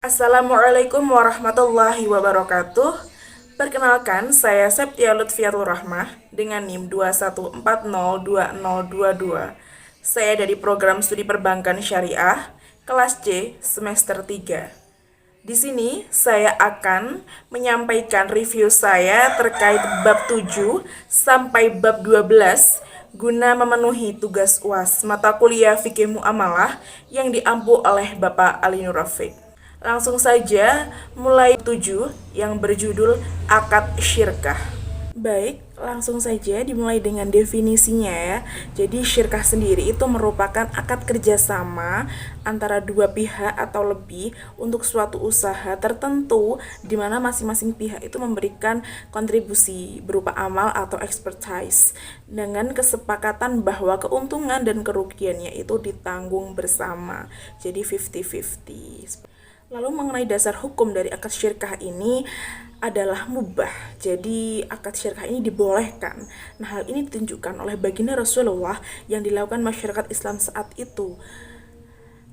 Assalamualaikum warahmatullahi wabarakatuh. Perkenalkan, saya Septia Lutfiatul Rahmah dengan NIM 214020022. Saya dari program studi perbankan syariah kelas C semester 3. Di sini saya akan menyampaikan review saya terkait bab 7 sampai bab 12 guna memenuhi tugas UAS mata kuliah Fikih Muamalah yang diampu oleh Bapak Ali Nur Rafiq. Langsung saja mulai 7 yang berjudul akad syirkah. Baik, langsung saja dimulai dengan definisinya ya. Jadi syirkah sendiri itu merupakan akad kerjasama antara dua pihak atau lebih untuk suatu usaha tertentu di mana masing-masing pihak itu memberikan kontribusi berupa amal atau expertise dengan kesepakatan bahwa keuntungan dan kerugiannya itu ditanggung bersama. Jadi 50-50. Lalu mengenai dasar hukum dari akad syirkah ini adalah mubah. Jadi akad syirkah ini dibolehkan. Nah, hal ini ditunjukkan oleh baginda Rasulullah yang dilakukan masyarakat Islam saat itu.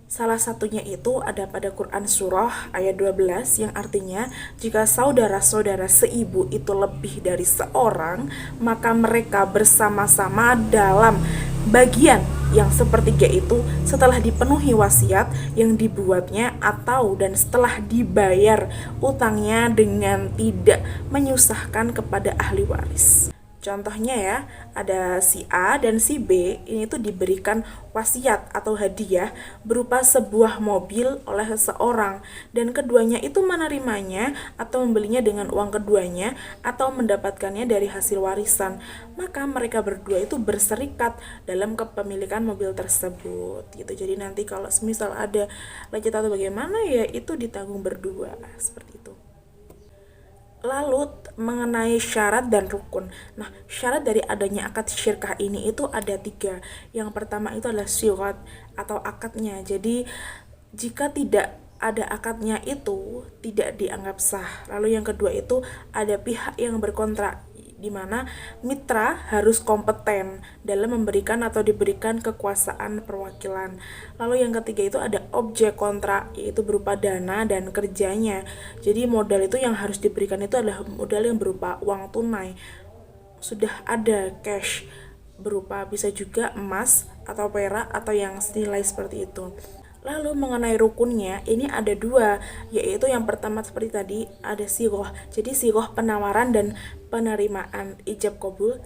Salah satunya itu ada pada Quran Surah ayat 12 yang artinya jika saudara-saudara seibu itu lebih dari seorang, maka mereka bersama-sama dalam bagian yang sepertiga itu setelah dipenuhi wasiat yang dibuatnya atau dan setelah dibayar utangnya dengan tidak menyusahkan kepada ahli waris. Contohnya ya, ada si A dan si B ini tuh diberikan wasiat atau hadiah berupa sebuah mobil oleh seseorang dan keduanya itu menerimanya atau membelinya dengan uang keduanya atau mendapatkannya dari hasil warisan. Maka mereka berdua itu berserikat dalam kepemilikan mobil tersebut gitu. Jadi nanti kalau semisal ada lecet atau bagaimana ya itu ditanggung berdua seperti itu. Lalu mengenai syarat dan rukun. Nah, syarat dari adanya akad syirkah ini itu ada 3. Yang pertama itu adalah syirat atau akadnya. Jadi jika tidak ada akadnya itu tidak dianggap sah. Lalu yang kedua itu ada pihak yang berkontrak, di mana mitra harus kompeten dalam memberikan atau diberikan kekuasaan perwakilan. Lalu yang ketiga itu ada objek kontrak, yaitu berupa dana dan kerjanya. Jadi modal itu yang harus diberikan itu adalah modal yang berupa uang tunai. Sudah ada cash berupa bisa juga emas atau perak atau yang senilai seperti itu. Lalu mengenai rukunnya, ini ada 2, yaitu yang pertama seperti tadi, ada siroh. Jadi siroh penawaran dan penerimaan ijab kabul,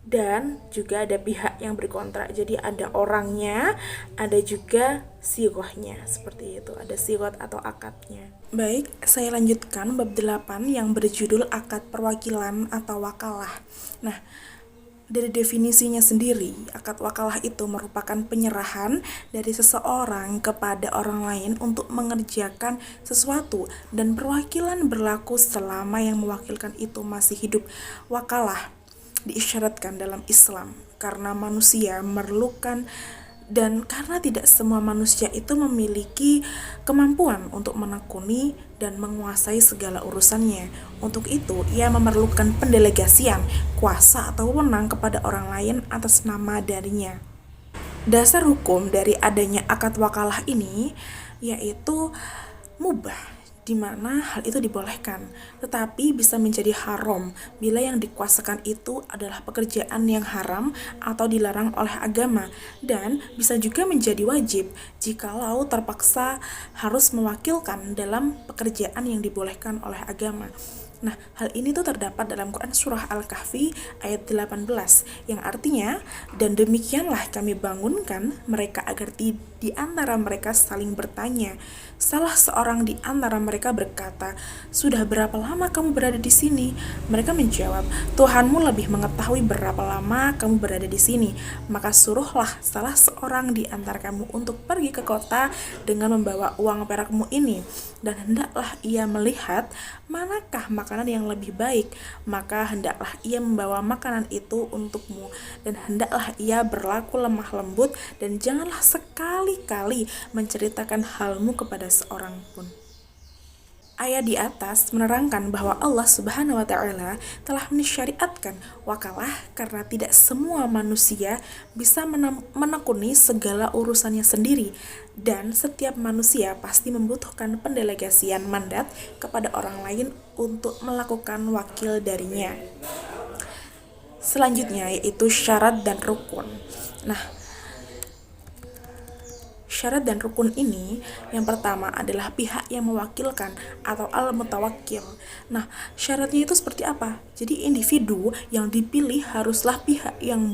dan juga ada pihak yang berkontrak. Jadi ada orangnya, ada juga sirohnya, seperti itu. Ada sirot atau akadnya. Baik, saya lanjutkan bab 8 yang berjudul akad perwakilan atau wakalah. Nah, dari definisinya sendiri, akad wakalah itu merupakan penyerahan dari seseorang kepada orang lain untuk mengerjakan sesuatu dan perwakilan berlaku selama yang mewakilkan itu masih hidup. Wakalah diisyaratkan dalam Islam karena manusia memerlukan dan karena tidak semua manusia itu memiliki kemampuan untuk menekuni dan menguasai segala urusannya. Untuk itu, ia memerlukan pendelegasian kuasa atau wewenang kepada orang lain atas nama darinya. Dasar hukum dari adanya akad wakalah ini yaitu mubah, di mana hal itu dibolehkan, tetapi bisa menjadi haram bila yang dikuasakan itu adalah pekerjaan yang haram atau dilarang oleh agama, dan bisa juga menjadi wajib jikalau terpaksa harus mewakilkan dalam pekerjaan yang dibolehkan oleh agama. Nah, hal ini tuh terdapat dalam Quran Surah Al-Kahfi ayat 18 yang artinya, dan demikianlah kami bangunkan mereka agar di antara mereka saling bertanya. Salah seorang di antara mereka berkata, sudah berapa lama kamu berada di sini? Mereka menjawab, Tuhanmu lebih mengetahui berapa lama kamu berada di sini. Maka suruhlah salah seorang di antara kamu untuk pergi ke kota dengan membawa uang perakmu ini, dan hendaklah ia melihat manakah makanan yang lebih baik, maka hendaklah ia membawa makanan itu untukmu, dan hendaklah ia berlaku lemah lembut, dan janganlah sekali-kali menceritakan halmu kepada seorang pun. Ayat di atas menerangkan bahwa Allah Subhanahu wa Ta'ala telah mensyariatkan wakalah karena tidak semua manusia bisa menekuni segala urusannya sendiri, dan setiap manusia pasti membutuhkan pendelegasian mandat kepada orang lain untuk melakukan wakil darinya. Selanjutnya yaitu syarat dan rukun. Nah, syarat dan rukun ini yang pertama adalah pihak yang mewakilkan atau al-mutawakkil. Nah, syaratnya itu seperti apa? Jadi individu yang dipilih haruslah pihak yang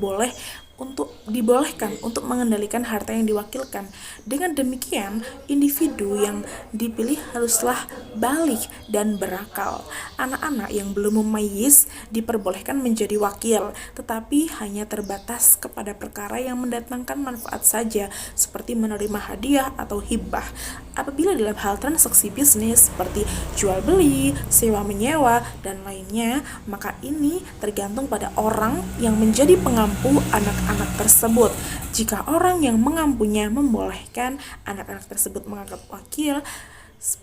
dibolehkan untuk mengendalikan harta yang diwakilkan. Dengan demikian, individu yang dipilih haruslah balik dan berakal. Anak-anak yang belum mumayyiz diperbolehkan menjadi wakil, tetapi hanya terbatas kepada perkara yang mendatangkan manfaat saja, seperti menerima hadiah atau hibah. Apabila dalam hal transaksi bisnis seperti jual beli, sewa menyewa, dan lainnya, maka ini tergantung pada orang yang menjadi pengampu anak-anak tersebut. Jika orang yang mengampunya membolehkan anak-anak tersebut mengangkat wakil,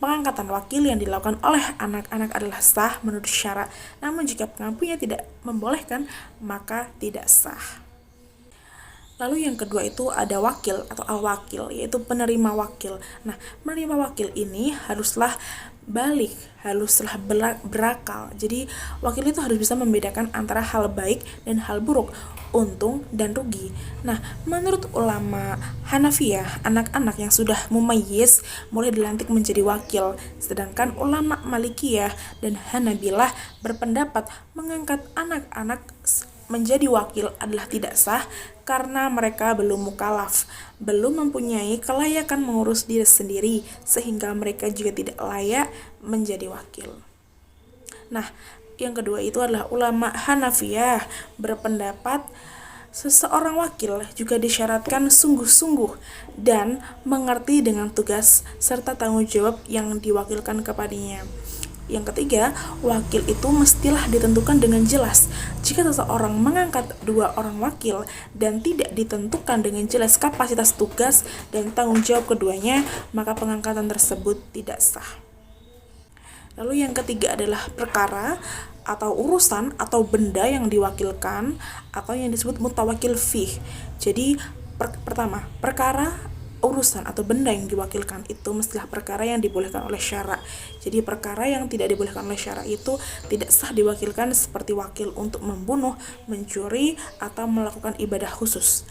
pengangkatan wakil yang dilakukan oleh anak-anak adalah sah menurut syarat. Namun jika pengampunya tidak membolehkan, maka tidak sah. Lalu yang kedua itu ada wakil atau al-wakil, yaitu penerima wakil. Nah, penerima wakil ini haruslah berakal. Jadi wakil itu harus bisa membedakan antara hal baik dan hal buruk, untung dan rugi. Nah, menurut ulama Hanafiyah, anak-anak yang sudah mumayyiz mulai dilantik menjadi wakil, sedangkan ulama Malikiyah dan Hanabilah berpendapat mengangkat anak-anak menjadi wakil adalah tidak sah karena mereka belum mukallaf, belum mempunyai kelayakan mengurus diri sendiri, sehingga mereka juga tidak layak menjadi wakil. Nah, yang kedua itu adalah ulama Hanafiyah berpendapat seseorang wakil juga disyaratkan sungguh-sungguh dan mengerti dengan tugas serta tanggung jawab yang diwakilkan kepadanya. Yang ketiga, wakil itu mestilah ditentukan dengan jelas. Jika seseorang mengangkat dua orang wakil dan tidak ditentukan dengan jelas kapasitas tugas dan tanggung jawab keduanya, maka pengangkatan tersebut tidak sah. Lalu yang ketiga adalah perkara atau urusan atau benda yang diwakilkan atau yang disebut mutawakil fih. Jadi pertama, perkara, urusan atau benda yang diwakilkan itu mestilah perkara yang dibolehkan oleh syara. Jadi perkara yang tidak dibolehkan oleh syara itu tidak sah diwakilkan, seperti wakil untuk membunuh, mencuri, atau melakukan ibadah khusus.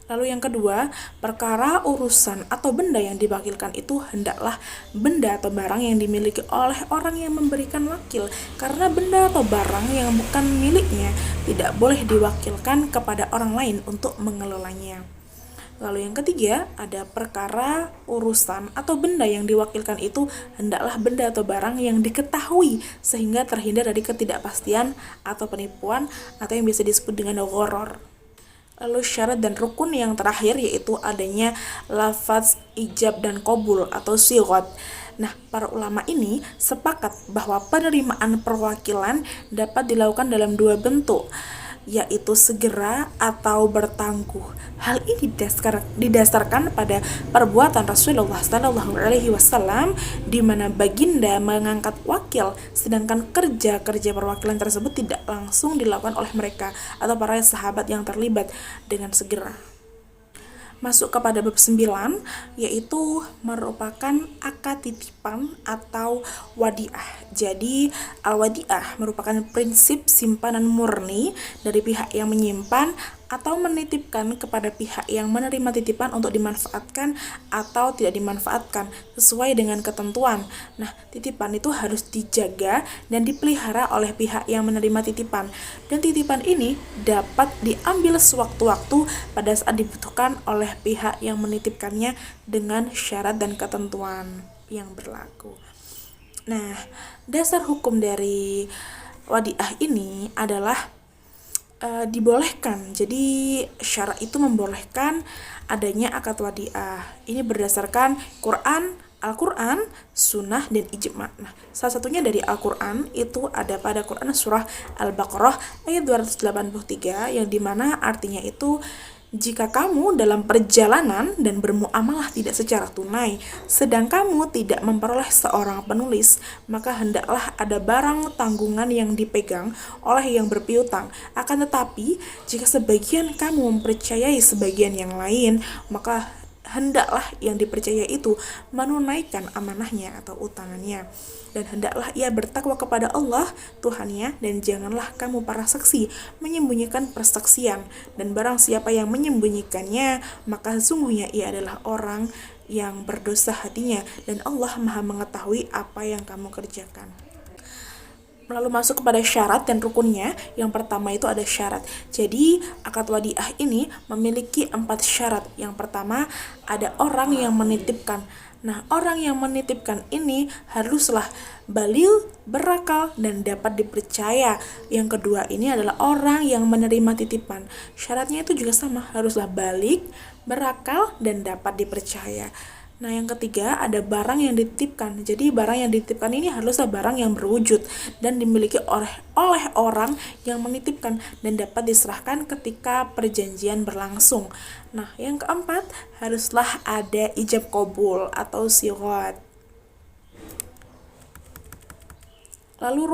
Lalu yang kedua, perkara, urusan, atau benda yang diwakilkan itu hendaklah benda atau barang yang dimiliki oleh orang yang memberikan wakil, karena benda atau barang yang bukan miliknya tidak boleh diwakilkan kepada orang lain untuk mengelolanya. Lalu yang ketiga, ada perkara, urusan, atau benda yang diwakilkan itu hendaklah benda atau barang yang diketahui sehingga terhindar dari ketidakpastian atau penipuan atau yang bisa disebut dengan gharar. Lalu syarat dan rukun yang terakhir yaitu adanya lafaz ijab dan qabul atau sighat. Nah, para ulama ini sepakat bahwa penerimaan perwakilan dapat dilakukan dalam dua bentuk, yaitu segera atau bertangguh. Hal ini didasarkan pada perbuatan Rasulullah SAW, di mana baginda mengangkat wakil, sedangkan kerja perwakilan tersebut tidak langsung dilakukan oleh mereka atau para sahabat yang terlibat dengan segera. Masuk kepada bab 9, yaitu merupakan akad titipan atau wadiah. Jadi al-wadiah merupakan prinsip simpanan murni dari pihak yang menyimpan atau menitipkan kepada pihak yang menerima titipan untuk dimanfaatkan atau tidak dimanfaatkan sesuai dengan ketentuan. Nah, titipan itu harus dijaga dan dipelihara oleh pihak yang menerima titipan, dan titipan ini dapat diambil sewaktu-waktu pada saat dibutuhkan oleh pihak yang menitipkannya dengan syarat dan ketentuan yang berlaku. Nah, dasar hukum dari wadiah ini adalah dibolehkan. Jadi syarat itu membolehkan adanya akad wadiah. Ini berdasarkan Al-Quran, Sunnah, dan Ijma'. Nah, salah satunya dari Al-Quran itu ada pada Quran surah Al-Baqarah ayat 283, yang dimana artinya itu Jika kamu dalam perjalanan dan bermuamalah tidak secara tunai, sedang kamu tidak memperoleh seorang penulis, maka hendaklah ada barang tanggungan yang dipegang oleh yang berpiutang. Akan tetapi, jika sebagian kamu mempercayai sebagian yang lain, maka hendaklah yang dipercaya itu menunaikan amanahnya atau utangannya, dan hendaklah ia bertakwa kepada Allah Tuhannya, dan janganlah kamu para saksi menyembunyikan persaksian, dan barang siapa yang menyembunyikannya maka sesungguhnya ia adalah orang yang berdosa hatinya, dan Allah Maha mengetahui apa yang kamu kerjakan. Lalu masuk kepada syarat dan rukunnya. Yang pertama itu ada syarat. Jadi akad wadiah ini memiliki 4 syarat. Yang pertama ada orang yang menitipkan. Nah, orang yang menitipkan ini haruslah balil, berakal, dan dapat dipercaya. Yang kedua ini adalah orang yang menerima titipan. Syaratnya itu juga sama, haruslah balik, berakal, dan dapat dipercaya. Nah, yang ketiga ada barang yang dititipkan. Jadi barang yang dititipkan ini haruslah barang yang berwujud dan dimiliki oleh orang yang menitipkan dan dapat diserahkan ketika perjanjian berlangsung. Nah, yang keempat haruslah ada ijab qabul atau sirat. Lalu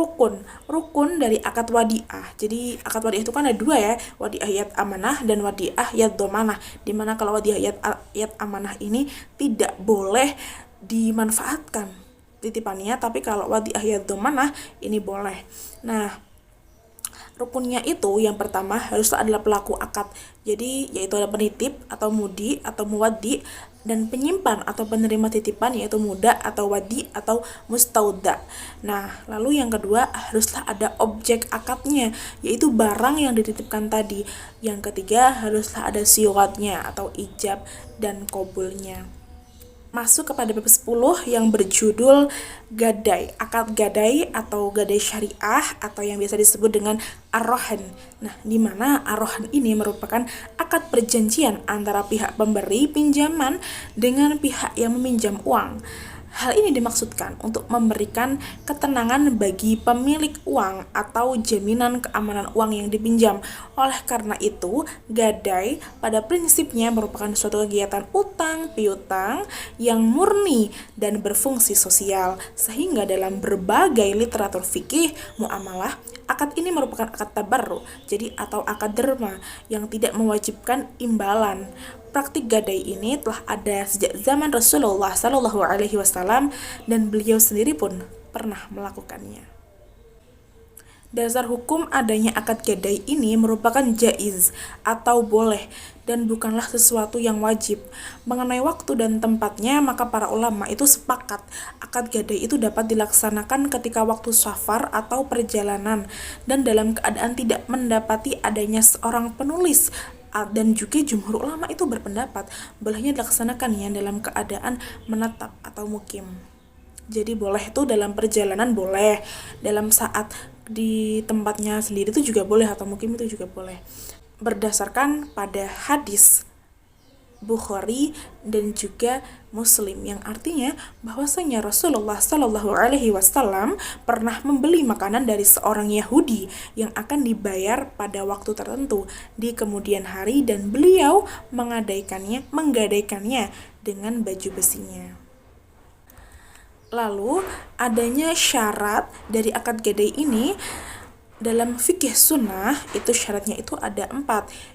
rukun dari akad wadiah. Jadi akad wadiah itu kan ada 2 ya, wadiah yad amanah dan wadiah yad domanah. Dimana kalau wadiah yad amanah ini tidak boleh dimanfaatkan titipannya, tapi kalau wadiah yad domanah ini boleh. Nah, rukunnya itu yang pertama haruslah adalah pelaku akad. Jadi yaitu ada penitip atau mudi atau muwaddi, dan penyimpan atau penerima titipan yaitu muda atau wadi atau mustauda. Nah, lalu yang kedua haruslah ada objek akadnya yaitu barang yang dititipkan tadi. Yang ketiga haruslah ada siwatnya atau ijab dan qabulnya. Masuk kepada bab 10 yang berjudul gadai, akad gadai atau gadai syariah atau yang biasa disebut dengan ar-rohan. Nah, di mana ar-rohan ini merupakan akad perjanjian antara pihak pemberi pinjaman dengan pihak yang meminjam uang. Hal ini dimaksudkan untuk memberikan ketenangan bagi pemilik uang atau jaminan keamanan uang yang dipinjam. Oleh karena itu, gadai pada prinsipnya merupakan suatu kegiatan utang piutang yang murni dan berfungsi sosial. Sehingga dalam berbagai literatur fikih muamalah, akad ini merupakan akad tabarru, jadi atau akad derma yang tidak mewajibkan imbalan. Praktik gadai ini telah ada sejak zaman Rasulullah SAW dan beliau sendiri pun pernah melakukannya. Dasar hukum adanya akad gadai ini merupakan jaiz atau boleh dan bukanlah sesuatu yang wajib. Mengenai waktu dan tempatnya, maka para ulama itu sepakat akad gadai itu dapat dilaksanakan ketika waktu safar atau perjalanan dan dalam keadaan tidak mendapati adanya seorang penulis, dan juga jumhur ulama itu berpendapat bolehnya dilaksanakannya dalam keadaan menetap atau mukim. Jadi boleh itu dalam perjalanan boleh, dalam saat di tempatnya sendiri itu juga boleh, atau mukim itu juga boleh. Berdasarkan pada hadis Bukhari dan juga Muslim yang artinya bahwasanya Rasulullah SAW pernah membeli makanan dari seorang Yahudi yang akan dibayar pada waktu tertentu di kemudian hari dan beliau menggadaikannya dengan baju besinya. Lalu adanya syarat dari akad gadai ini. Dalam fikih sunnah itu syaratnya itu ada 4.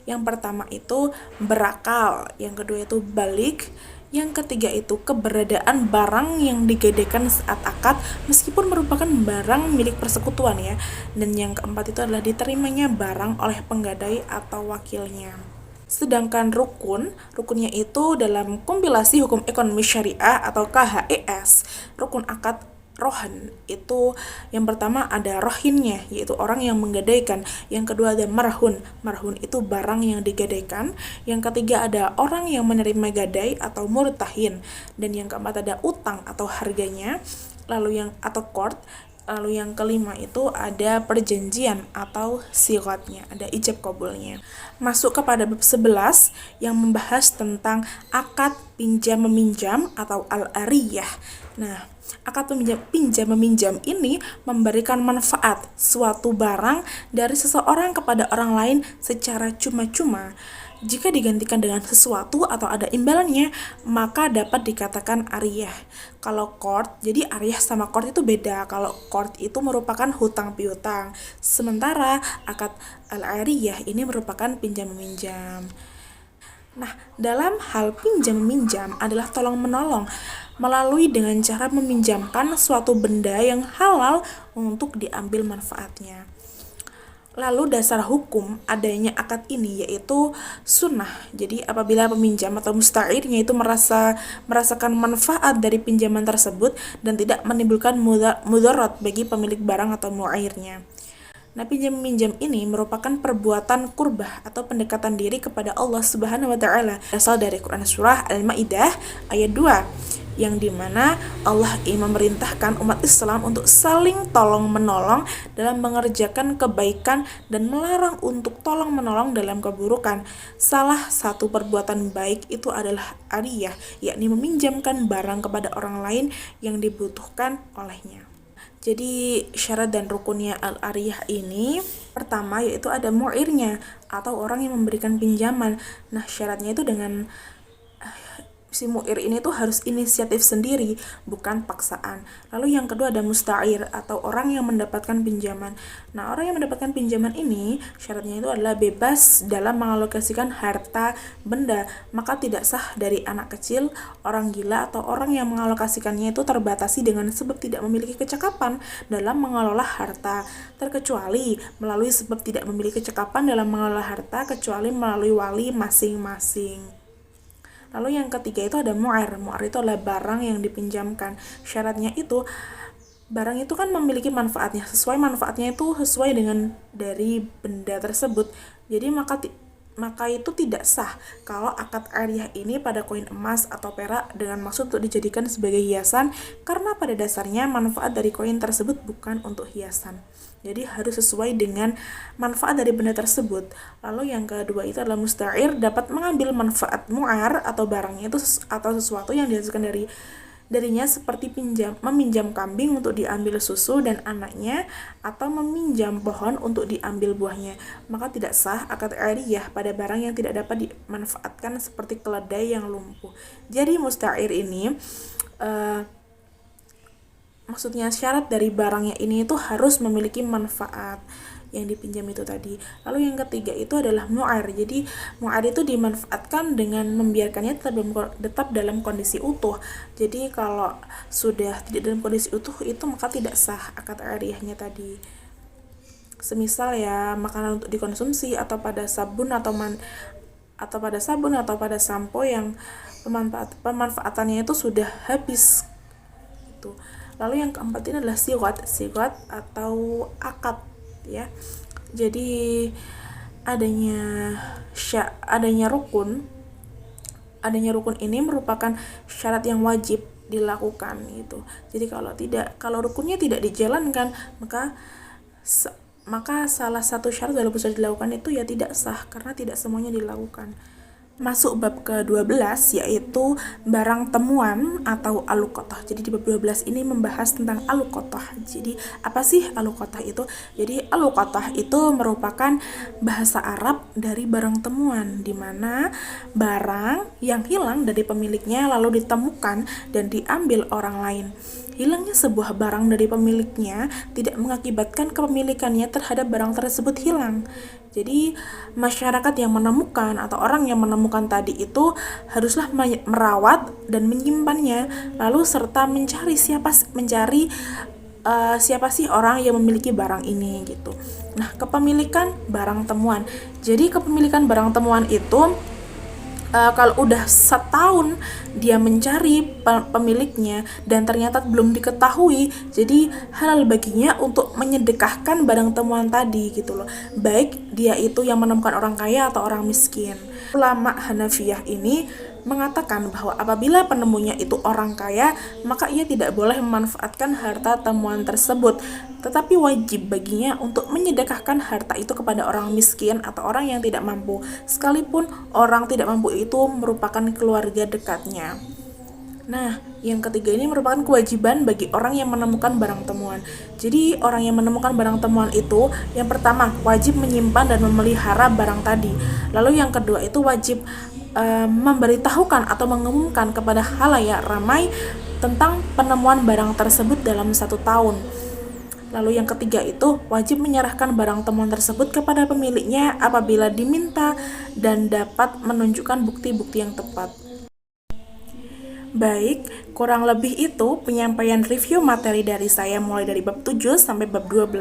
Yang pertama itu berakal, yang kedua itu balik, yang ketiga itu keberadaan barang yang digadaikan saat akad meskipun merupakan barang milik persekutuan ya, dan yang keempat itu adalah diterimanya barang oleh penggadai atau wakilnya. Sedangkan rukunnya itu dalam kompilasi hukum ekonomi syariah atau KHES, rukun akad rohan itu yang pertama ada rohinnya yaitu orang yang menggadaikan, yang kedua ada marhun itu barang yang digadaikan, yang ketiga ada orang yang menerima gadai atau murtahin, dan yang keempat ada utang atau harganya, lalu yang kelima itu ada perjanjian atau siratnya, ada ijab qabulnya. Masuk kepada bab 11 yang membahas tentang akad pinjam-meminjam atau al-ariyah. Nah, akad pinjam-meminjam ini memberikan manfaat suatu barang dari seseorang kepada orang lain secara cuma-cuma. Jika digantikan dengan sesuatu atau ada imbalannya, maka dapat dikatakan ariyah. Kalau qard, jadi ariyah sama qard itu beda. Kalau qard itu merupakan hutang piutang, sementara akad al-ariyah ini merupakan pinjam meminjam. Nah, dalam hal pinjam meminjam adalah tolong menolong melalui dengan cara meminjamkan suatu benda yang halal untuk diambil manfaatnya. Lalu dasar hukum adanya akad ini yaitu sunnah. Jadi apabila peminjam atau musta'irnya itu merasakan manfaat dari pinjaman tersebut dan tidak menimbulkan mudarat bagi pemilik barang atau mu'airnya. Nah, pinjam-minjam ini merupakan perbuatan kurbah atau pendekatan diri kepada Allah Subhanahu wa taala. Asal dari Quran surah Al-Maidah ayat 2 yang dimana Allah memerintahkan umat Islam untuk saling tolong-menolong dalam mengerjakan kebaikan dan melarang untuk tolong-menolong dalam keburukan. Salah satu perbuatan baik itu adalah ariyah, yakni meminjamkan barang kepada orang lain yang dibutuhkan olehnya. Jadi syarat dan rukunnya al-ariyah ini pertama yaitu ada mu'irnya atau orang yang memberikan pinjaman. Nah, syaratnya itu dengan si mu'ir ini tuh harus inisiatif sendiri, bukan paksaan. Lalu yang kedua ada musta'ir atau orang yang mendapatkan pinjaman. Nah, orang yang mendapatkan pinjaman ini syaratnya itu adalah bebas dalam mengalokasikan harta benda, maka tidak sah dari anak kecil, orang gila, atau orang yang mengalokasikannya itu terbatasi dengan sebab tidak memiliki kecakapan dalam mengelola harta, terkecuali melalui sebab tidak memiliki kecakapan dalam mengelola harta kecuali melalui wali masing-masing. Lalu yang ketiga itu ada mu'ar. Mu'ar itu adalah barang yang dipinjamkan. Syaratnya itu barang itu kan memiliki manfaatnya. Manfaatnya itu sesuai dengan dari benda tersebut. Jadi maka itu tidak sah kalau akad ariyah ini pada koin emas atau perak dengan maksud untuk dijadikan sebagai hiasan, karena pada dasarnya manfaat dari koin tersebut bukan untuk hiasan. Jadi harus sesuai dengan manfaat dari benda tersebut. Lalu yang kedua itu adalah musta'ir, dapat mengambil manfaat mu'ar atau barangnya itu atau sesuatu yang dihasilkan darinya seperti meminjam kambing untuk diambil susu dan anaknya, atau meminjam pohon untuk diambil buahnya. Maka tidak sah akad ariyah pada barang yang tidak dapat dimanfaatkan seperti keledai yang lumpuh. Jadi musta'ir ini maksudnya syarat dari barangnya ini itu harus memiliki manfaat yang dipinjam itu tadi. Lalu yang ketiga itu adalah mu'ar. Jadi mu'ar itu dimanfaatkan dengan membiarkannya tetap dalam kondisi utuh. Jadi kalau sudah tidak dalam kondisi utuh itu maka tidak sah akad ariyahnya tadi. Semisal ya makanan untuk dikonsumsi atau pada sabun atau pada sampo yang pemanfaatannya itu sudah habis gitu. Lalu yang keempat ini adalah sigat atau akad ya. Jadi adanya rukun ini merupakan syarat yang wajib dilakukan gitu. Jadi kalau rukunnya tidak dijalankan, maka salah satu syarat dalam bisa dilakukan itu ya tidak sah karena tidak semuanya dilakukan. Masuk bab ke-12 yaitu barang temuan atau aluqotoh. Jadi di bab 12 ini membahas tentang aluqotoh. Jadi apa sih aluqotoh itu? Jadi aluqotoh itu merupakan bahasa Arab dari barang temuan, di mana barang yang hilang dari pemiliknya lalu ditemukan dan diambil orang lain. Hilangnya sebuah barang dari pemiliknya tidak mengakibatkan kepemilikannya terhadap barang tersebut hilang. Jadi masyarakat yang menemukan atau orang yang menemukan tadi itu haruslah merawat dan menyimpannya, lalu serta mencari siapa sih orang yang memiliki barang ini gitu. Nah, kepemilikan barang temuan. Jadi kepemilikan barang temuan itu kalau udah setahun dia mencari pemiliknya dan ternyata belum diketahui, jadi halal baginya untuk menyedekahkan barang temuan tadi gitu loh, baik dia itu yang menemukan orang kaya atau orang miskin. Ulama Hanafiyah ini mengatakan bahwa apabila penemunya itu orang kaya, maka ia tidak boleh memanfaatkan harta temuan tersebut, tetapi wajib baginya untuk menyedekahkan harta itu kepada orang miskin atau orang yang tidak mampu, sekalipun orang tidak mampu itu merupakan keluarga dekatnya. Nah, yang ketiga ini merupakan kewajiban bagi orang yang menemukan barang temuan. Jadi, orang yang menemukan barang temuan itu, yang pertama, wajib menyimpan dan memelihara barang tadi. Lalu yang kedua itu wajib memberitahukan atau mengumumkan kepada khalayak ramai tentang penemuan barang tersebut dalam 1 tahun. Lalu yang ketiga itu wajib menyerahkan barang temuan tersebut kepada pemiliknya apabila diminta dan dapat menunjukkan bukti-bukti yang tepat. Baik, kurang lebih itu penyampaian review materi dari saya mulai dari bab 7 sampai bab 12.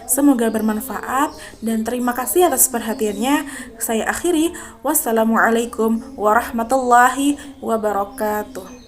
Semoga bermanfaat dan terima kasih atas perhatiannya. Saya akhiri. Wassalamualaikum warahmatullahi wabarakatuh.